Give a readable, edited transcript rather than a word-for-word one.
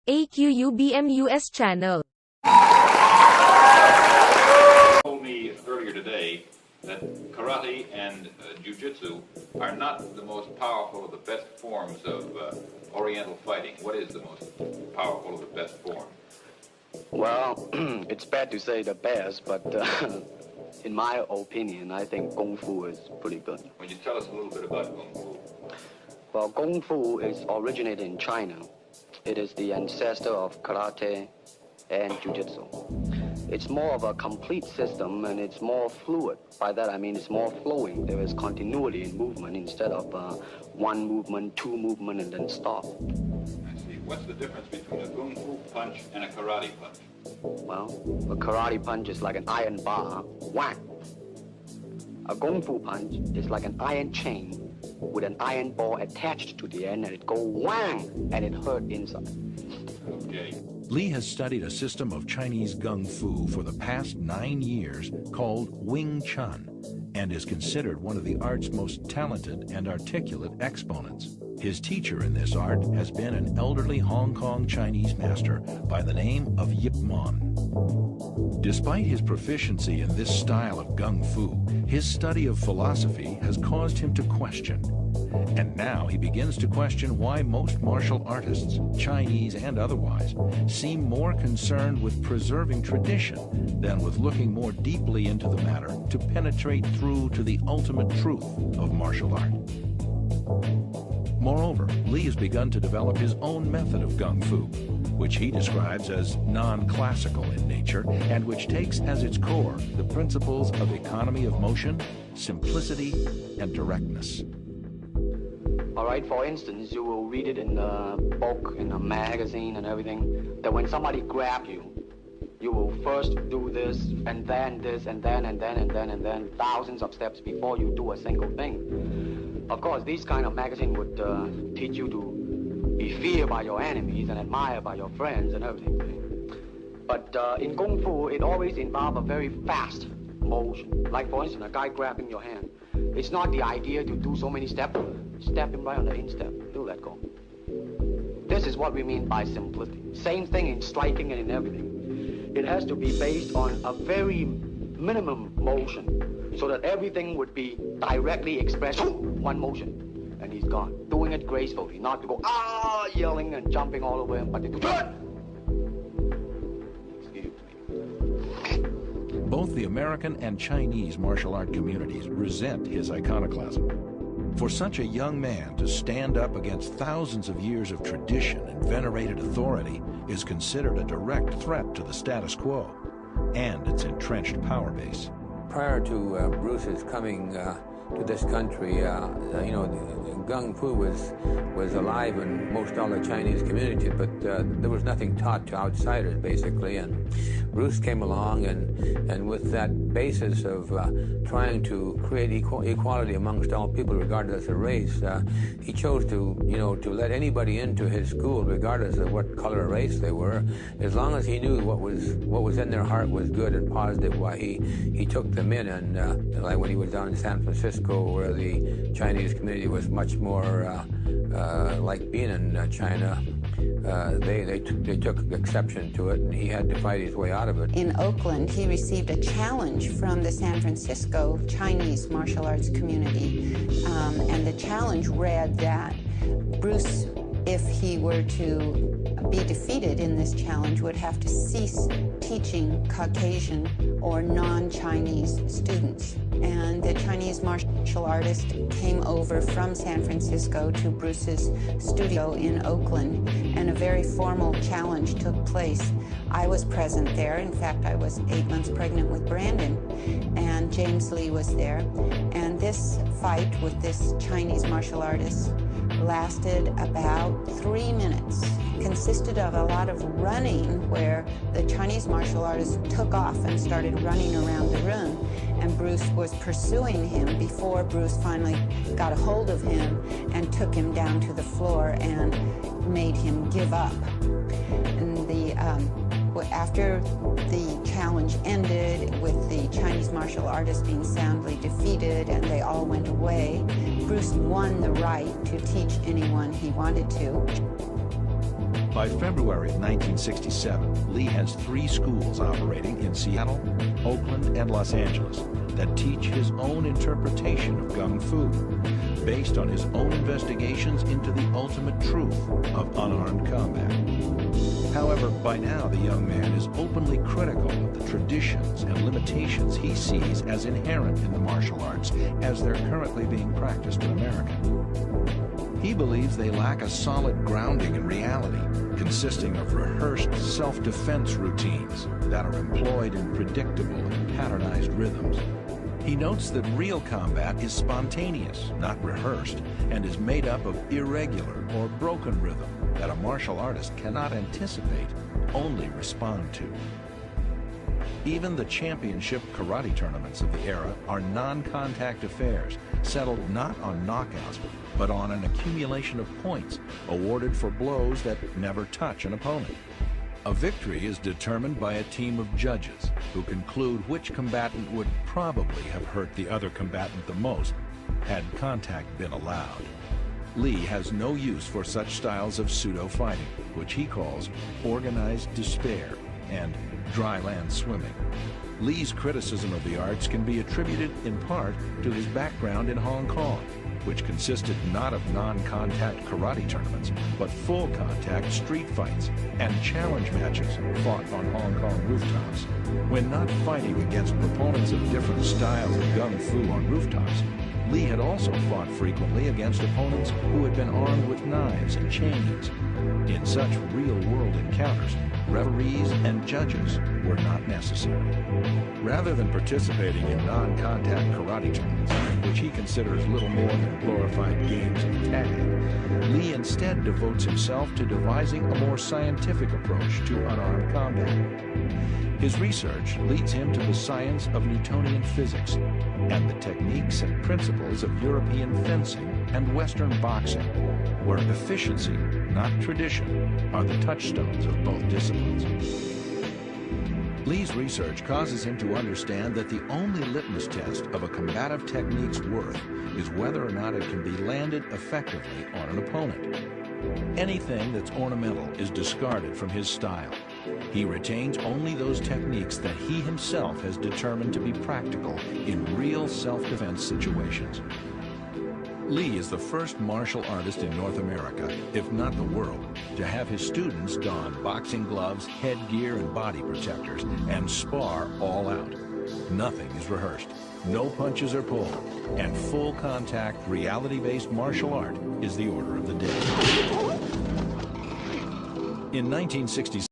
AQUBMUS channel. Told me earlier today that karate and jiu-jitsu are not the most powerful of the best forms of Oriental fighting. What is the most powerful of the best form? Well, it's bad to say the best, but in my opinion, I think Kung Fu is pretty good. Would you tell us a little bit about Kung Fu? Well, Kung Fu is originated in China. It is the ancestor of karate and jiu-jitsu. It's more of a complete system and it's more fluid. By that I mean it's more flowing. There is continuity in movement instead of one movement, two movement, and then stop. I see. What's the difference between a Kung Fu punch and a karate punch? Well, a karate punch is like an iron bar, whack. A Kung Fu punch is like an iron chain with an iron ball attached to the end, and it go whang, and it hurt inside. Okay. Lee has studied a system of Chinese Kung Fu for the past 9 years called Wing Chun, and is considered one of the art's most talented and articulate exponents. His teacher in this art has been an elderly Hong Kong Chinese master by the name of Yip Man. Despite his proficiency in this style of Kung Fu, his study of philosophy has caused him to question. And now he begins to question why most martial artists, Chinese and otherwise, seem more concerned with preserving tradition than with looking more deeply into the matter to penetrate through to the ultimate truth of martial art. Moreover, Lee has begun to develop his own method of Kung Fu, which he describes as non-classical in nature and which takes as its core the principles of economy of motion, simplicity, and directness. All right, for instance, you will read it in a book, in a magazine and everything, that when somebody grabs you, you will first do this, and then this, and then thousands of steps before you do a single thing. Of course, these kind of magazine would teach you to be feared by your enemies and admired by your friends and everything. But in Kung Fu, it always involves a very fast motion. Like, for instance, a guy grabbing your hand. It's not the idea to do so many steps. Step him right on the instep. Do let go. This is what we mean by simplicity. Same thing in striking and in everything. It has to be based on a very minimum motion so that everything would be directly expressed. One motion, and he's gone. Doing it gracefully, not to go yelling and jumping all over him, but to do it. Both the American and Chinese martial art communities resent his iconoclasm. For such a young man to stand up against thousands of years of tradition and venerated authority is considered a direct threat to the status quo and its entrenched power base. Prior to Bruce's coming to this country, Kung Fu was alive in most all the Chinese community, but there was nothing taught to outsiders, basically. And Bruce came along, and with that basis of trying to create equality amongst all people, regardless of race, he chose to let anybody into his school, regardless of what color or race they were, as long as he knew what was in their heart was good and positive. Why he took them in, and like when he was down in San Francisco, where the Chinese community was much more like being in China, they took exception to it, and he had to fight his way out of it. In Oakland, he received a challenge from the San Francisco Chinese martial arts community, and the challenge read that Bruce, if he were to be defeated in this challenge, would have to cease teaching Caucasian or non-Chinese students. And the Chinese martial artist came over from San Francisco to Bruce's studio in Oakland, and a very formal challenge took place. I was present there. In fact, I was 8 months pregnant with Brandon, and James Lee was there. And this fight with this Chinese martial artist lasted about 3 minutes. Consisted of a lot of running, where the Chinese martial artist took off and started running around the room, and Bruce was pursuing him before Bruce finally got a hold of him and took him down to the floor and made him give up. And after the challenge ended, with the Chinese martial artist being soundly defeated and they all went away, Bruce won the right to teach anyone he wanted to. By February of 1967, Lee has 3 schools operating in Seattle, Oakland, and Los Angeles that teach his own interpretation of Gung Fu, based on his own investigations into the ultimate truth of unarmed combat. However, by now the young man is openly critical of the traditions and limitations he sees as inherent in the martial arts as they're currently being practiced in America. He believes they lack a solid grounding in reality, consisting of rehearsed self-defense routines that are employed in predictable and patternized rhythms. He notes that real combat is spontaneous, not rehearsed, and is made up of irregular or broken rhythm that a martial artist cannot anticipate, only respond to. Even the championship karate tournaments of the era are non-contact affairs, settled not on knockouts, but on an accumulation of points awarded for blows that never touch an opponent. A victory is determined by a team of judges who conclude which combatant would probably have hurt the other combatant the most had contact been allowed. Lee has no use for such styles of pseudo-fighting, which he calls organized despair and dry land swimming. Lee's criticism of the arts can be attributed in part to his background in Hong Kong, which consisted not of non-contact karate tournaments, but full-contact street fights and challenge matches fought on Hong Kong rooftops. When not fighting against proponents of different styles of Gung Fu on rooftops, Lee had also fought frequently against opponents who had been armed with knives and chains. In such real-world encounters, referees and judges were not necessary. Rather than participating in non-contact karate tournaments, which he considers little more than glorified games of tag, Lee instead devotes himself to devising a more scientific approach to unarmed combat. His research leads him to the science of Newtonian physics and the techniques and principles of European fencing and Western boxing, where efficiency, not tradition, are the touchstones of both disciplines. Lee's research causes him to understand that the only litmus test of a combative technique's worth is whether or not it can be landed effectively on an opponent. Anything that's ornamental is discarded from his style. He retains only those techniques that he himself has determined to be practical in real self-defense situations. Lee is the first martial artist in North America, if not the world, to have his students don boxing gloves, headgear, and body protectors and spar all out. Nothing is rehearsed, no punches are pulled, and full contact, reality-based martial art is the order of the day. In 1967,